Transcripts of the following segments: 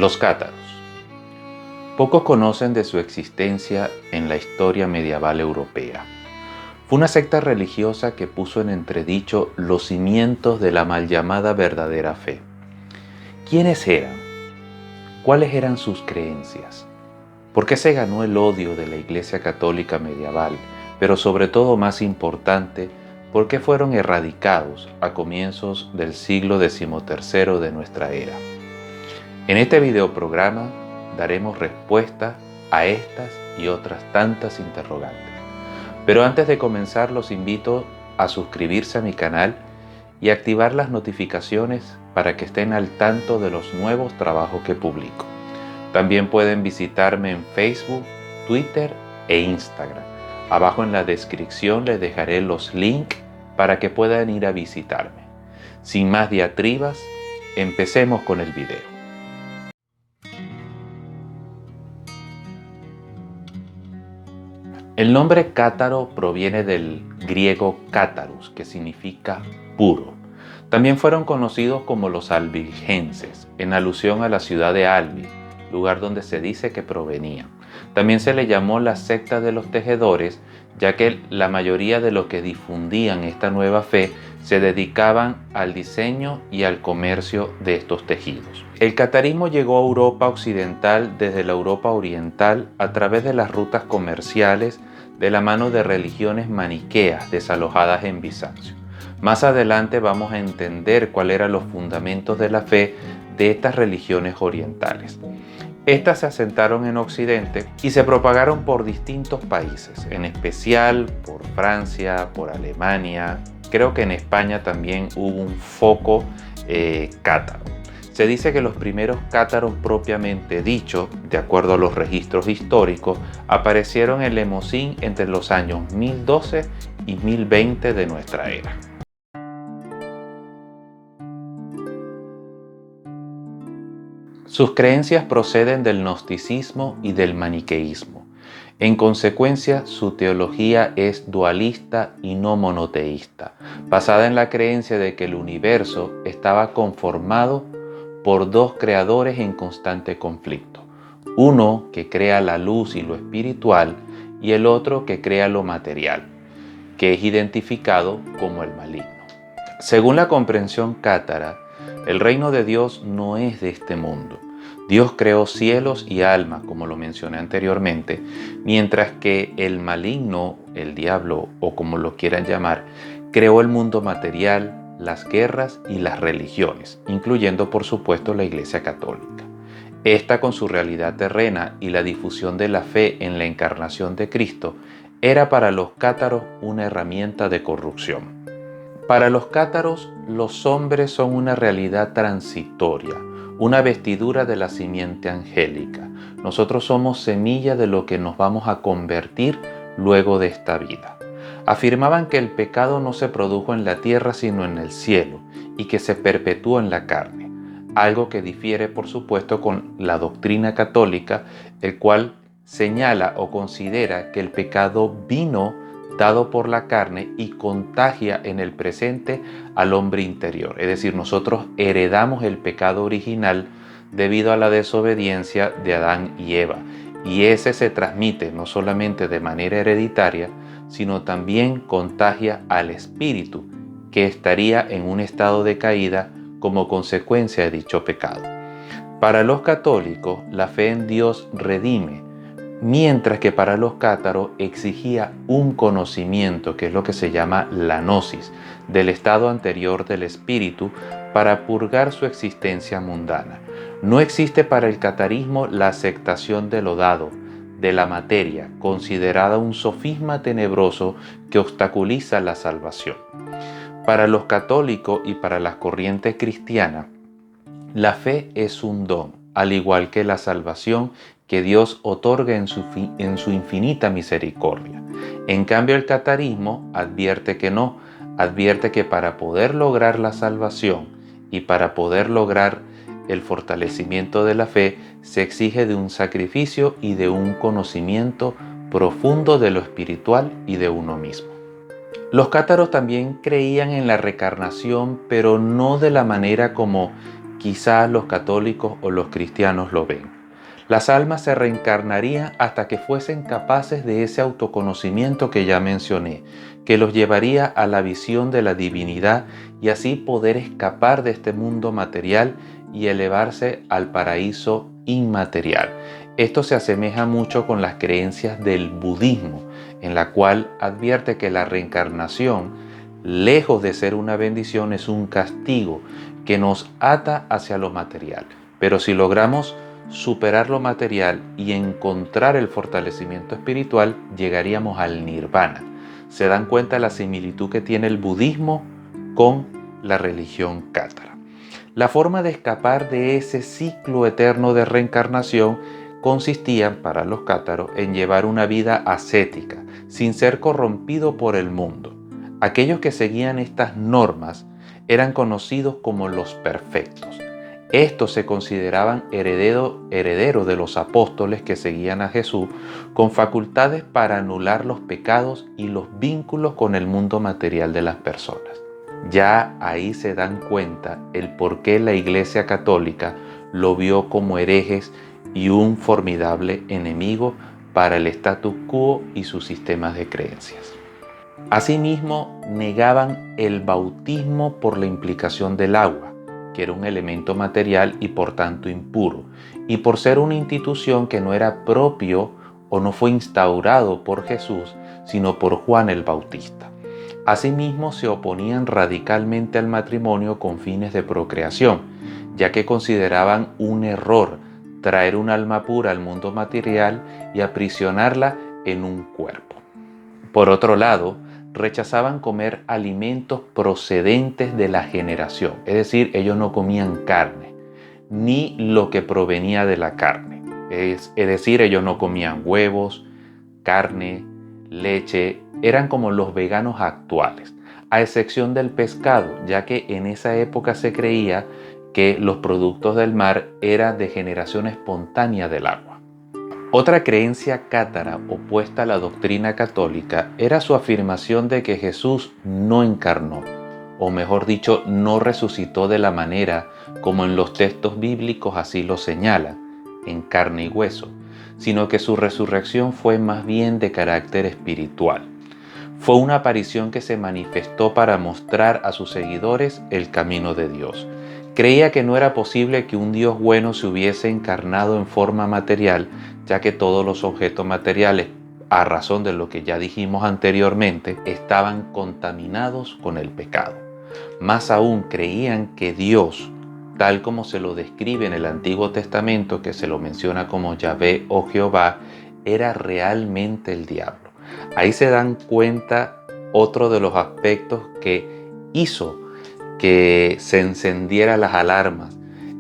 Los cátaros. Pocos conocen de su existencia en la historia medieval europea. Fue una secta religiosa que puso en entredicho los cimientos de la mal llamada verdadera fe. ¿Quiénes eran? ¿Cuáles eran sus creencias? ¿Por qué se ganó el odio de la Iglesia Católica medieval? Pero sobre todo, más importante, ¿por qué fueron erradicados a comienzos del siglo XIII de nuestra era? En este videoprograma daremos respuesta a estas y otras tantas interrogantes. Pero antes de comenzar, los invito a suscribirse a mi canal y activar las notificaciones para que estén al tanto de los nuevos trabajos que publico. También pueden visitarme en Facebook, Twitter e Instagram. Abajo en la descripción les dejaré los links para que puedan ir a visitarme. Sin más diatribas, empecemos con el video. El nombre cátaro proviene del griego cátaros, que significa puro. También fueron conocidos como los albigenses, en alusión a la ciudad de Albi, lugar donde se dice que provenían. También se le llamó la secta de los tejedores, ya que la mayoría de los que difundían esta nueva fe se dedicaban al diseño y al comercio de estos tejidos. El catarismo llegó a Europa occidental desde la Europa oriental a través de las rutas comerciales de la mano de religiones maniqueas desalojadas en Bizancio. Más adelante vamos a entender cuáles eran los fundamentos de la fe de estas religiones orientales. Estas se asentaron en Occidente y se propagaron por distintos países, en especial por Francia, por Alemania. Creo que en España también hubo un foco cátaro. Se dice que los primeros cátaros propiamente dichos, de acuerdo a los registros históricos, aparecieron en Lemosín entre los años 1012 y 1020 de nuestra era. Sus creencias proceden del gnosticismo y del maniqueísmo. En consecuencia, su teología es dualista y no monoteísta, basada en la creencia de que el universo estaba conformado por dos creadores en constante conflicto. Uno que crea la luz y lo espiritual y el otro que crea lo material, que es identificado como el maligno. Según la comprensión cátara, el reino de Dios no es de este mundo. Dios creó cielos y almas, como lo mencioné anteriormente, mientras que el maligno, el diablo o como lo quieran llamar, creó el mundo material, las guerras y las religiones, incluyendo por supuesto la Iglesia Católica. Esta, con su realidad terrena y la difusión de la fe en la encarnación de Cristo, era para los cátaros una herramienta de corrupción. Para los cátaros, los hombres son una realidad transitoria, una vestidura de la simiente angélica. Nosotros somos semilla de lo que nos vamos a convertir luego de esta vida. Afirmaban que el pecado no se produjo en la tierra sino en el cielo y que se perpetúa en la carne, algo que difiere por supuesto con la doctrina católica, el cual señala o considera que el pecado vino dado por la carne y contagia en el presente al hombre interior. Es decir, nosotros heredamos el pecado original debido a la desobediencia de Adán y Eva. Y ese se transmite no solamente de manera hereditaria, sino también contagia al espíritu, que estaría en un estado de caída como consecuencia de dicho pecado. Para los católicos, la fe en Dios redime, mientras que para los cátaros exigía un conocimiento, que es lo que se llama la gnosis, del estado anterior del espíritu para purgar su existencia mundana. No existe para el catarismo la aceptación de lo dado, de la materia, considerada un sofisma tenebroso que obstaculiza la salvación. Para los católicos y para las corrientes cristianas, la fe es un don, al igual que la salvación que Dios otorga en su infinita misericordia. En cambio, el catarismo advierte que no, advierte que para poder lograr la salvación y para poder lograr el fortalecimiento de la fe, se exige de un sacrificio y de un conocimiento profundo de lo espiritual y de uno mismo. Los cátaros también creían en la reencarnación, pero no de la manera como quizás los católicos o los cristianos lo ven. Las almas se reencarnarían hasta que fuesen capaces de ese autoconocimiento que ya mencioné, que los llevaría a la visión de la divinidad y así poder escapar de este mundo material y elevarse al paraíso inmaterial. Esto se asemeja mucho con las creencias del budismo, en la cual advierte que la reencarnación, lejos de ser una bendición, es un castigo que nos ata hacia lo material. Pero si logramos superar lo material y encontrar el fortalecimiento espiritual, llegaríamos al nirvana. ¿Se dan cuenta de la similitud que tiene el budismo con la religión cátara? La forma de escapar de ese ciclo eterno de reencarnación consistía para los cátaros en llevar una vida ascética, sin ser corrompido por el mundo. Aquellos que seguían estas normas eran conocidos como los perfectos. Estos se consideraban herederos de los apóstoles que seguían a Jesús, con facultades para anular los pecados y los vínculos con el mundo material de las personas. Ya ahí se dan cuenta el por qué la Iglesia Católica lo vio como herejes y un formidable enemigo para el status quo y sus sistemas de creencias. Asimismo, negaban el bautismo por la implicación del agua, que era un elemento material y por tanto impuro, y por ser una institución que no era propio o no fue instaurado por Jesús, sino por Juan el Bautista. Asimismo, se oponían radicalmente al matrimonio con fines de procreación, ya que consideraban un error traer un alma pura al mundo material y aprisionarla en un cuerpo. Por otro lado, rechazaban comer alimentos procedentes de la generación, es decir, ellos no comían carne, ni lo que provenía de la carne, es decir, ellos no comían huevos, carne, leche, eran como los veganos actuales, a excepción del pescado, ya que en esa época se creía que los productos del mar eran de generación espontánea del agua. Otra creencia cátara opuesta a la doctrina católica era su afirmación de que Jesús no encarnó, o mejor dicho, no resucitó de la manera como en los textos bíblicos así lo señala, en carne y hueso, sino que su resurrección fue más bien de carácter espiritual. Fue una aparición que se manifestó para mostrar a sus seguidores el camino de Dios. Creía que no era posible que un Dios bueno se hubiese encarnado en forma material, ya que todos los objetos materiales, a razón de lo que ya dijimos anteriormente, estaban contaminados con el pecado. Más aún, creían que Dios, tal como se lo describe en el Antiguo Testamento, que se lo menciona como Yahvé o Jehová, era realmente el diablo. Ahí se dan cuenta otro de los aspectos que hizo que se encendieran las alarmas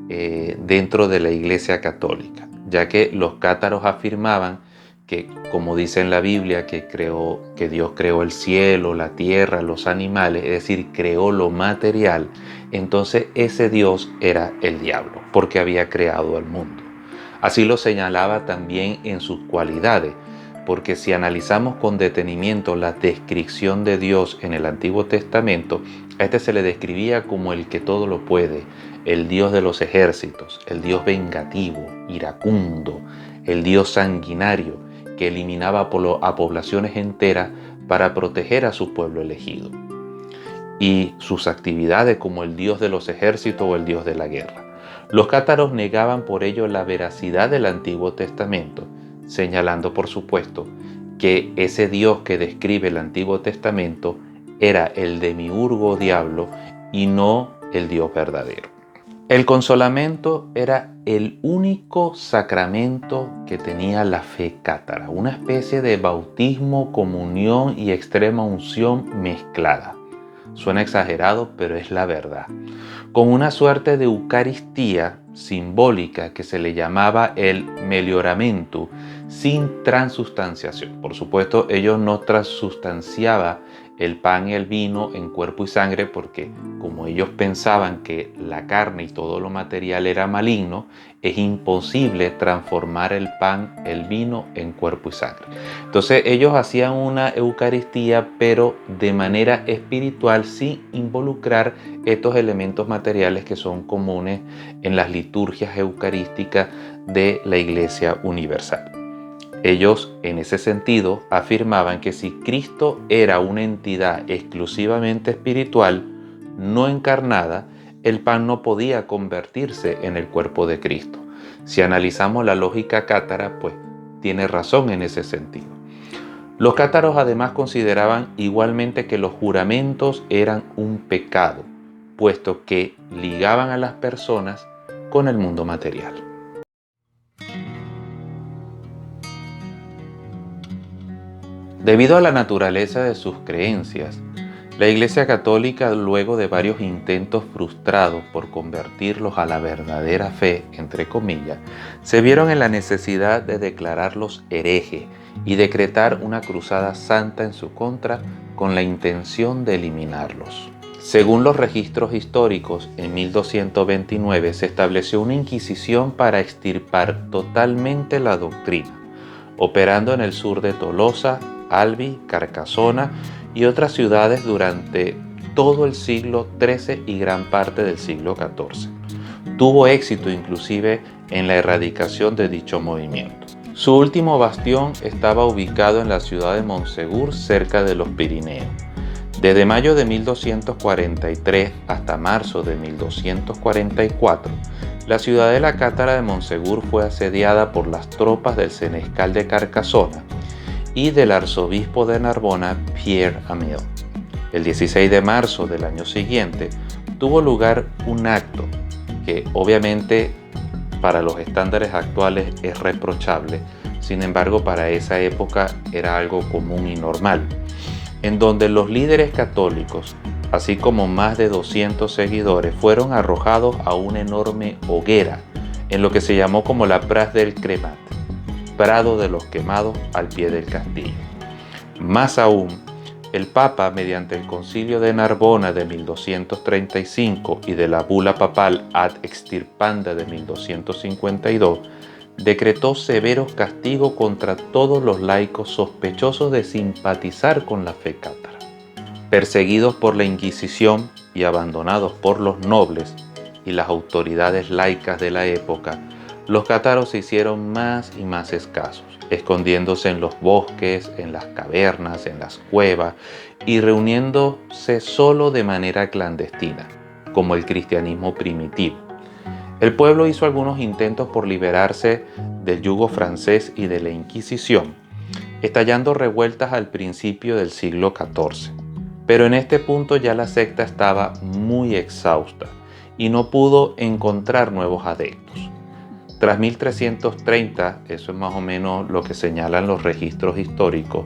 dentro de la Iglesia Católica, ya que los cátaros afirmaban que, como dice en la Biblia, que Dios creó el cielo, la tierra, los animales, es decir, creó lo material, entonces ese Dios era el diablo, porque había creado el mundo. Así lo señalaba también en sus cualidades, porque si analizamos con detenimiento la descripción de Dios en el Antiguo Testamento, a este se le describía como el que todo lo puede, el Dios de los ejércitos, el Dios vengativo, iracundo, el Dios sanguinario, que eliminaba a poblaciones enteras para proteger a su pueblo elegido. Y sus actividades como el Dios de los ejércitos o el Dios de la guerra. Los cátaros negaban por ello la veracidad del Antiguo Testamento, señalando por supuesto que ese Dios que describe el Antiguo Testamento era el demiurgo diablo y no el Dios verdadero. El consolamiento era el único sacramento que tenía la fe cátara, una especie de bautismo, comunión y extrema unción mezclada. Suena exagerado, pero es la verdad. Con una suerte de Eucaristía simbólica que se le llamaba el melioramento, sin transustanciación. Por supuesto, ellos no transustanciaban el pan y el vino en cuerpo y sangre, porque como ellos pensaban que la carne y todo lo material era maligno, es imposible transformar el pan, el vino en cuerpo y sangre. Entonces ellos hacían una Eucaristía, pero de manera espiritual, sin involucrar estos elementos materiales que son comunes en las liturgias eucarísticas de la Iglesia Universal. Ellos, en ese sentido, afirmaban que si Cristo era una entidad exclusivamente espiritual, no encarnada, el pan no podía convertirse en el cuerpo de Cristo. Si analizamos la lógica cátara, pues tiene razón en ese sentido. Los cátaros además consideraban igualmente que los juramentos eran un pecado, puesto que ligaban a las personas con el mundo material. Debido a la naturaleza de sus creencias, la Iglesia Católica, luego de varios intentos frustrados por convertirlos a la verdadera fe, entre comillas, se vieron en la necesidad de declararlos herejes y decretar una cruzada santa en su contra con la intención de eliminarlos. Según los registros históricos, en 1229 se estableció una inquisición para extirpar totalmente la doctrina, operando en el sur de Tolosa, Albi, Carcasona y otras ciudades durante todo el siglo XIII y gran parte del siglo XIV. Tuvo éxito inclusive en la erradicación de dicho movimiento. Su último bastión estaba ubicado en la ciudad de Monsegur, cerca de los Pirineos. Desde mayo de 1243 hasta marzo de 1244, la ciudadela cátara de Monsegur fue asediada por las tropas del senescal de Carcasona y del arzobispo de Narbona, Pierre Amiel. El 16 de marzo del año siguiente tuvo lugar un acto que obviamente para los estándares actuales es reprochable, sin embargo para esa época era algo común y normal, en donde los líderes católicos, así como más de 200 seguidores, fueron arrojados a una enorme hoguera en lo que se llamó como la Place del Cremat, Prado de los Quemados, al pie del castillo. Más aún, el Papa, mediante el Concilio de Narbona de 1235 y de la Bula Papal Ad Extirpanda de 1252, decretó severos castigos contra todos los laicos sospechosos de simpatizar con la fe cátara. Perseguidos por la Inquisición y abandonados por los nobles y las autoridades laicas de la época, los cátaros se hicieron más y más escasos, escondiéndose en los bosques, en las cavernas, en las cuevas y reuniéndose solo de manera clandestina, como el cristianismo primitivo. El pueblo hizo algunos intentos por liberarse del yugo francés y de la Inquisición, estallando revueltas al principio del siglo XIV. Pero en este punto ya la secta estaba muy exhausta y no pudo encontrar nuevos adeptos. Tras 1330, eso es más o menos lo que señalan los registros históricos,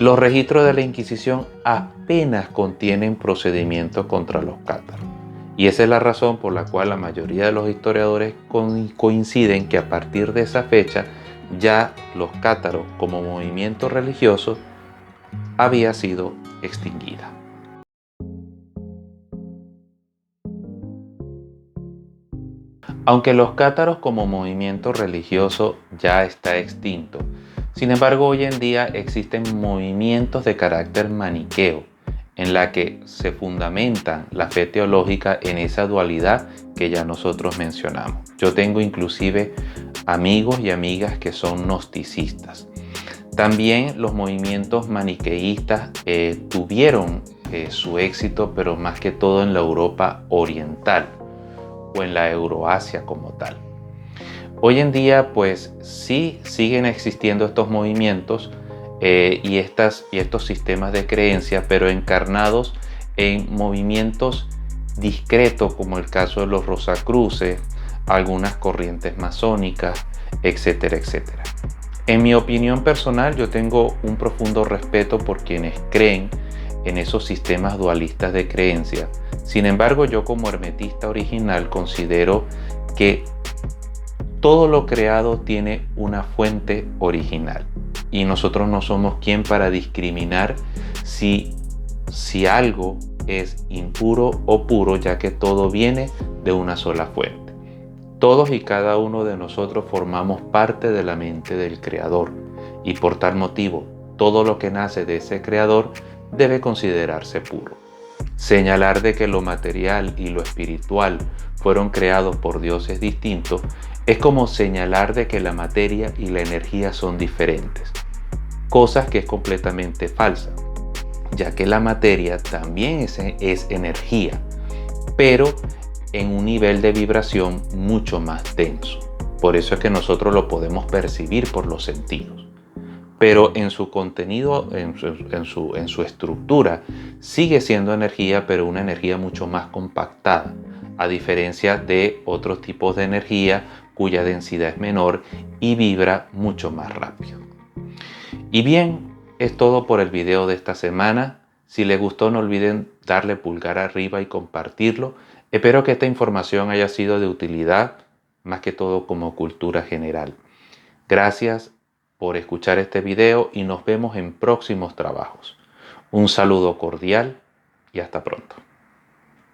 los registros de la Inquisición apenas contienen procedimientos contra los cátaros. Y esa es la razón por la cual la mayoría de los historiadores coinciden que a partir de esa fecha ya los cátaros como movimiento religioso había sido extinguida. Aunque los cátaros como movimiento religioso ya está extinto, sin embargo hoy en día existen movimientos de carácter maniqueo, en la que se fundamentan la fe teológica en esa dualidad que ya nosotros mencionamos. Yo tengo inclusive amigos y amigas que son gnosticistas. También los movimientos maniqueístas tuvieron su éxito, pero más que todo en la Europa oriental o en la Euroasia como tal. Hoy en día pues sí siguen existiendo estos movimientos y estos sistemas de creencia, pero encarnados en movimientos discretos como el caso de los Rosacruces, algunas corrientes masónicas, etcétera, etcétera. En mi opinión personal, yo tengo un profundo respeto por quienes creen en esos sistemas dualistas de creencia. Sin embargo, yo como hermetista original considero que todo lo creado tiene una fuente original y nosotros no somos quien para discriminar si si algo es impuro o puro, ya que todo viene de una sola fuente. Todos y cada uno de nosotros formamos parte de la mente del Creador y por tal motivo todo lo que nace de ese Creador debe considerarse puro. Señalar de que lo material y lo espiritual fueron creados por dioses distintos es como señalar de que la materia y la energía son diferentes, cosa que es completamente falsa, ya que la materia también es energía, pero en un nivel de vibración mucho más denso. Por eso es que nosotros lo podemos percibir por los sentidos. Pero en su contenido, en su estructura, sigue siendo energía, pero una energía mucho más compactada, a diferencia de otros tipos de energía cuya densidad es menor y vibra mucho más rápido. Y bien, es todo por el video de esta semana. Si les gustó, no olviden darle pulgar arriba y compartirlo. Espero que esta información haya sido de utilidad, más que todo como cultura general. Gracias por escuchar este video y nos vemos en próximos trabajos. Un saludo cordial y hasta pronto.